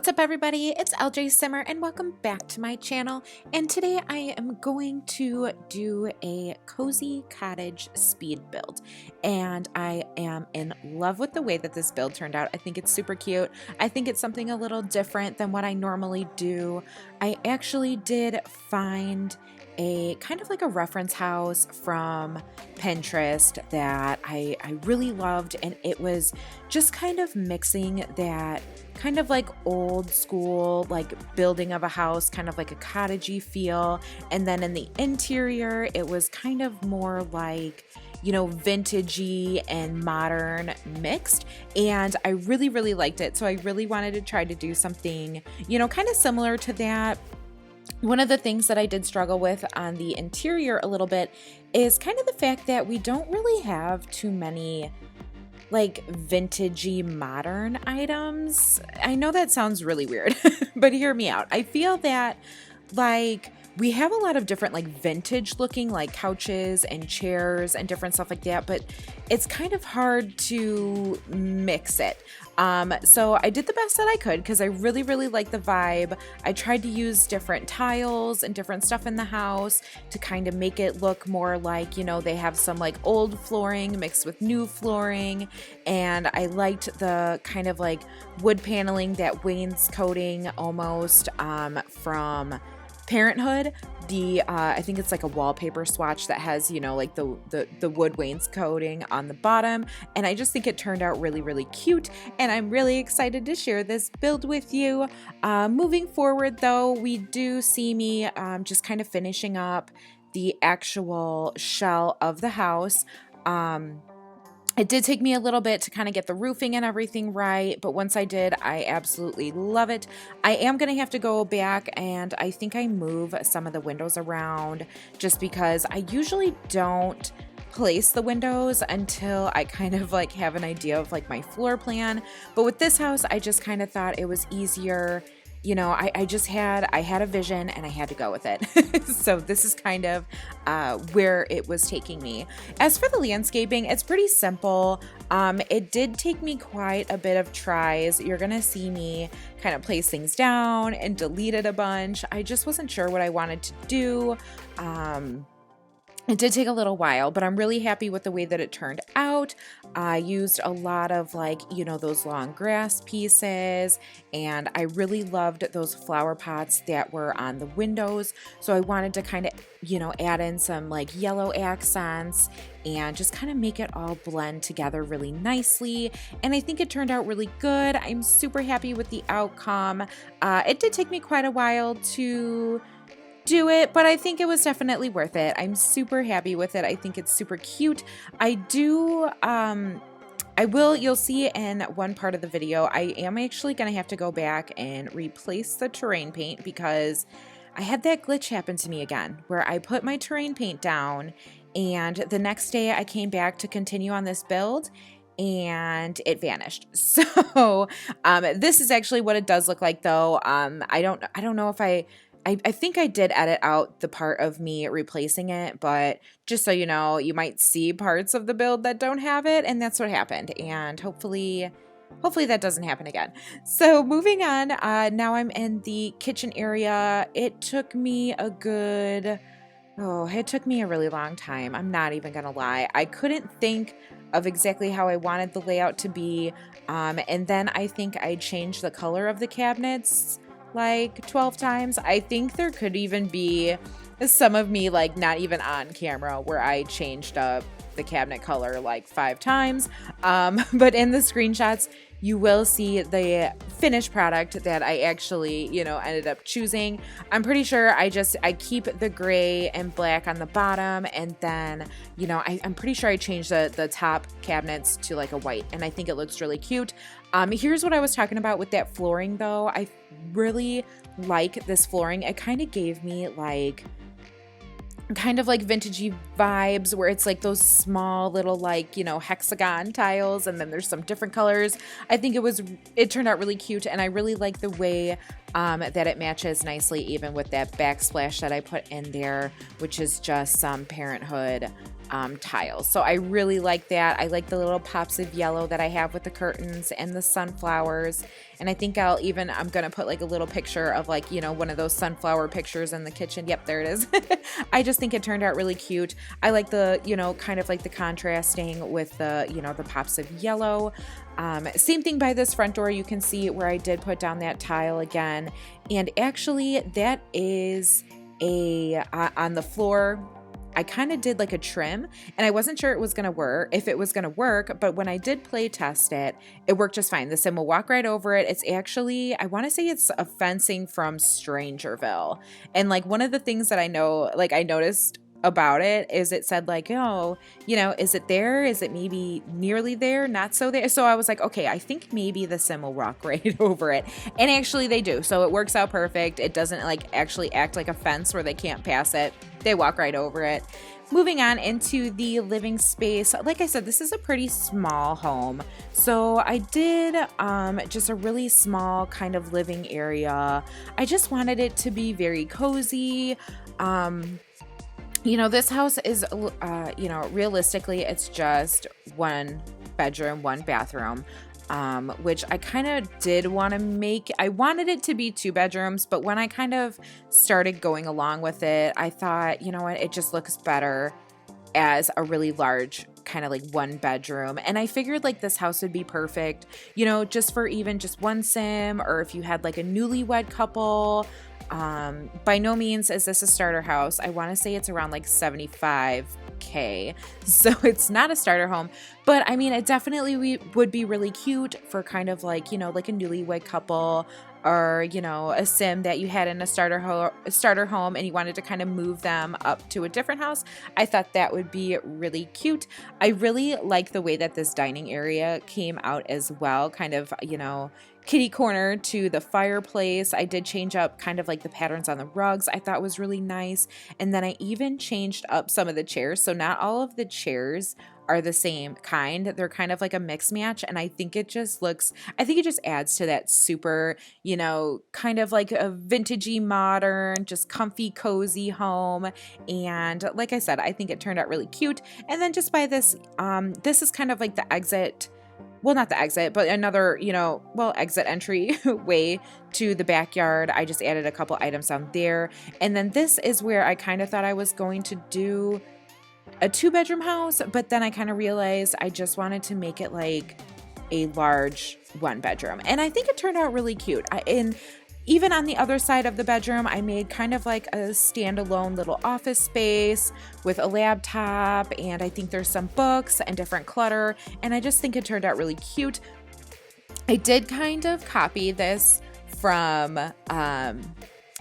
What's up everybody, it's LJ Simmer and welcome back to my channel, and today I am going to do a cozy cottage speed build, and I am in love with the way that this build turned out. I think it's super cute. I think it's something a little different than what I normally do. I actually did find a kind of like a reference house from Pinterest that I really loved, and it was just kind of mixing that kind of like old school like building of a house, kind of like a cottagey feel, and then in the interior it was kind of more like, you know, vintagey and modern mixed, and I really liked it. So I really wanted to try to do something, you know, kind of similar to that. One of the things that I did struggle with on the interior a little bit is kind of the fact that we don't really have too many like vintagey modern items. I know that sounds really weird, but hear me out. I feel that like we have a lot of different like vintage looking like couches and chairs and different stuff like that, but it's kind of hard to mix it. So I did the best that I could because I really like the vibe. I tried to use different tiles and different stuff in the house to kind of make it look more like, you know, they have some like old flooring mixed with new flooring, and I liked the kind of like wood paneling, that wainscoting almost from Parenthood. I think it's like a wallpaper swatch that has, you know, like the wood wainscoting on the bottom, and I just think it turned out really cute, and I'm really excited to share this build with you. Moving forward though, we do see me just kind of finishing up the actual shell of the house. It did take me a little bit to kind of get the roofing and everything right, but once I did, I absolutely love it. I am going to have to go back and I think I move some of the windows around just because I usually don't place the windows until I kind of like have an idea of like my floor plan. But with this house, I just kind of thought it was easier. You know, I had a vision and I had to go with it. So this is kind of where it was taking me. As for the landscaping, it's pretty simple. It did take me quite a bit of tries. You're gonna see me kind of place things down and delete it a bunch. I just wasn't sure what I wanted to do. It did take a little while, but I'm really happy with the way that it turned out. I used a lot of like, you know, those long grass pieces, and I really loved those flower pots that were on the windows. So I wanted to kind of, you know, add in some like yellow accents and just kind of make it all blend together really nicely. And I think it turned out really good. I'm super happy with the outcome. It did take me quite a while to do it, but I think it was definitely worth it. I'm super happy with it. I think it's super cute. You'll see in one part of the video, I am actually going to have to go back and replace the terrain paint because I had that glitch happen to me again where I put my terrain paint down and the next day I came back to continue on this build and it vanished. So this is actually what it does look like though. I don't know if I think I did edit out the part of me replacing it, but just so you know, you might see parts of the build that don't have it, and that's what happened. And hopefully that doesn't happen again. So moving on, now I'm in the kitchen area. It took me a really long time. I'm not even gonna lie. I couldn't think of exactly how I wanted the layout to be, and then I think I changed the color of the cabinets like 12 times. I think there could even be some of me like not even on camera where I changed up the cabinet color like 5 times. But in the screenshots, you will see the finished product that I actually, you know, ended up choosing. I'm pretty sure I keep the gray and black on the bottom, and then, you know, I'm pretty sure I changed the top cabinets to like a white, and I think it looks really cute. Here's what I was talking about with that flooring though. I really like this flooring. It kind of gave me like kind of like vintagey vibes where it's like those small little like, you know, hexagon tiles, and then there's some different colors. I think it turned out really cute, and I really like the way that it matches nicely even with that backsplash that I put in there, which is just some Parenthood tiles. So I really like that. I like the little pops of yellow that I have with the curtains and the sunflowers. And I think I'm going to put like a little picture of like, you know, one of those sunflower pictures in the kitchen. Yep, there it is. I just think it turned out really cute. I like the, you know, kind of like the contrasting with the, you know, the pops of yellow. Same thing by this front door. You can see where I did put down that tile again. And actually that is on the floor. I kind of did like a trim, and I wasn't sure it was going to work, but when I did play test it, it worked just fine. The sim will walk right over it. It's actually, I want to say it's a fencing from Strangerville. And like one of the things that I noticed about it is it said like, oh, you know, is it there? Is it maybe nearly there? Not so there. So I was like, okay, I think maybe the sim will walk right over it. And actually they do. So it works out perfect. It doesn't like actually act like a fence where they can't pass it. They walk right over it. Moving on into the living space. Like I said, this is a pretty small home. So I did just a really small kind of living area. I just wanted it to be very cozy. You know, this house is, you know, realistically, it's just 1 bedroom, 1 bathroom, which I kind of did want to make. I wanted it to be 2 bedrooms, but when I kind of started going along with it, I thought, you know what, it just looks better as a really large kind of like 1 bedroom. And I figured like this house would be perfect, you know, just for even just 1 sim, or if you had like a newlywed couple. By no means is this a starter house. I want to say it's around like $75K. So it's not a starter home, but I mean, it definitely would be really cute for kind of like, you know, like a newlywed couple, or, you know, a sim that you had in a starter home and you wanted to kind of move them up to a different house. I thought that would be really cute. I really like the way that this dining area came out as well, kind of, you know, kitty corner to the fireplace. I did change up kind of like the patterns on the rugs. I thought was really nice. And then I even changed up some of the chairs. So not all of the chairs are the same kind. They're kind of like a mix match. And I think it just adds to that super, you know, kind of like a vintagey, modern, just comfy, cozy home. And like I said, I think it turned out really cute. And then just by this, this is kind of like the exit. Well, not the exit, but another, you know, exit entry way to the backyard. I just added a couple items down there. And then this is where I kind of thought I was going to do a 2-bedroom house, but then I kind of realized I just wanted to make it like a large 1 bedroom. And I think it turned out really cute. And even on the other side of the bedroom, I made kind of like a standalone little office space with a laptop, and I think there's some books and different clutter, and I just think it turned out really cute. I did kind of copy this from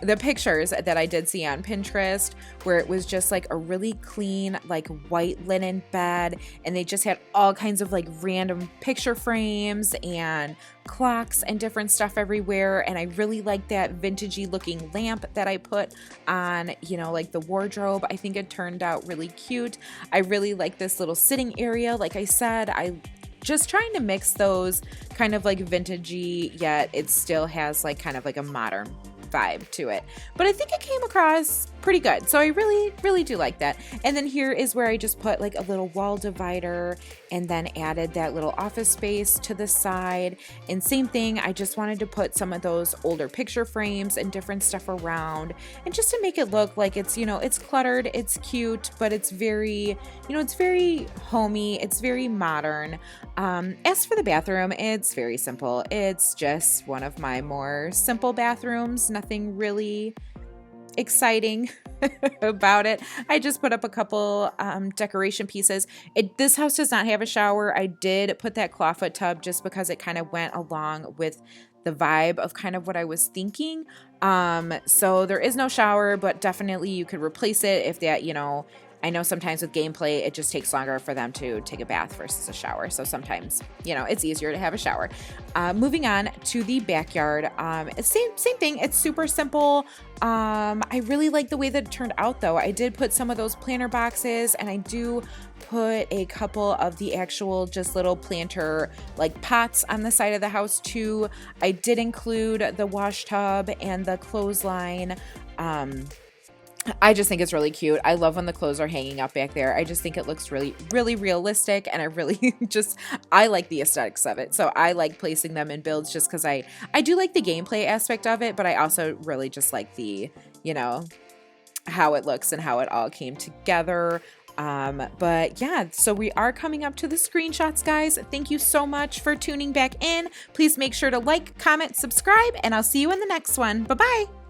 the pictures that I did see on Pinterest, where it was just like a really clean, like white linen bed, and they just had all kinds of like random picture frames and clocks and different stuff everywhere. And I really like that vintagey looking lamp that I put on, you know, like the wardrobe. I think it turned out really cute. I really like this little sitting area. Like I said, I just trying to mix those kind of like vintagey, yet it still has like kind of like a modern vibe to it. But I think it came across pretty good. So I really do like that. And then here is where I just put like a little wall divider and then added that little office space to the side. And same thing, I just wanted to put some of those older picture frames and different stuff around, and just to make it look like it's, you know, it's cluttered, it's cute, but it's very, you know, it's very homey, it's very modern. As for the bathroom, it's very simple. It's just one of my more simple bathrooms, nothing really exciting about it. I just put up a couple decoration pieces. This house does not have a shower. I did put that clawfoot tub just because it kind of went along with the vibe of kind of what I was thinking. So there is no shower, but definitely you could replace it if that, you know, I know sometimes with gameplay, it just takes longer for them to take a bath versus a shower. So sometimes, you know, it's easier to have a shower. Moving on to the backyard. Same thing. It's super simple. I really like the way that it turned out though. I did put some of those planter boxes, and I do put a couple of the actual just little planter like pots on the side of the house too. I did include the wash tub and the clothesline. I just think it's really cute. I love when the clothes are hanging up back there. I just think it looks really, really realistic, and I really I like the aesthetics of it. So I like placing them in builds just because I do like the gameplay aspect of it, but I also really just like the, you know, how it looks and how it all came together. But yeah, so we are coming up to the screenshots, guys. Thank you so much for tuning back in. Please make sure to like, comment, subscribe, and I'll see you in the next one. Bye-bye.